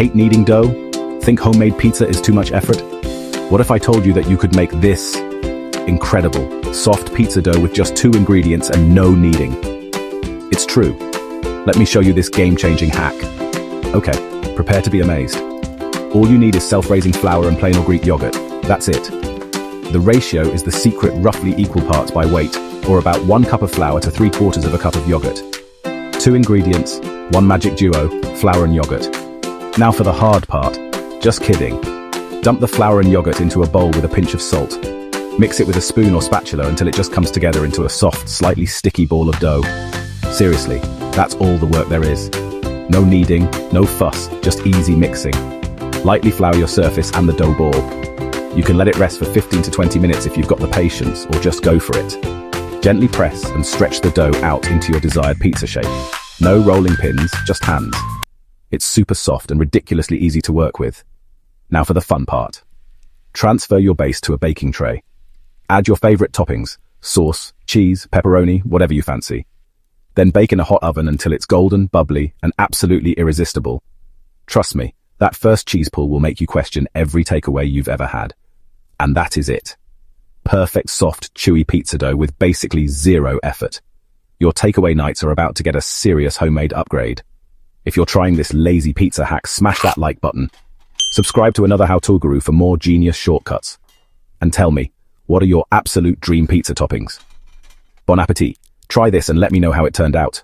Hate kneading dough? Think homemade pizza is too much effort? What if I told you that you could make this incredible, soft pizza dough with just 2 ingredients and no kneading? It's true. Let me show you this game-changing hack. Okay, prepare to be amazed. All you need is self-raising flour and plain or Greek yogurt. That's it. The ratio is the secret roughly equal parts by weight, or about 1 cup of flour to 3/4 of a cup of yogurt. 2 ingredients, 1 magic duo, flour and yogurt. Now for the hard part. Just kidding. Dump the flour and yogurt into a bowl with a pinch of salt. Mix it with a spoon or spatula until it just comes together into a soft, slightly sticky ball of dough. Seriously, that's all the work there is. No kneading, no fuss, just easy mixing. Lightly flour your surface and the dough ball. You can let it rest for 15 to 20 minutes if you've got the patience, or just go for it. Gently press and stretch the dough out into your desired pizza shape. No rolling pins, just hands. It's super soft and ridiculously easy to work with. Now for the fun part. Transfer your base to a baking tray. Add your favorite toppings, sauce, cheese, pepperoni, whatever you fancy. Then bake in a hot oven until it's golden, bubbly, and absolutely irresistible. Trust me, that first cheese pull will make you question every takeaway you've ever had. And that is it. Perfect, soft, chewy pizza dough with basically 0 effort. Your takeaway nights are about to get a serious homemade upgrade. If you're trying this lazy pizza hack, smash that like button. Subscribe to AnotherHowToGuru for more genius shortcuts. And tell me, what are your absolute dream pizza toppings? Bon appetit. Try this and let me know how it turned out.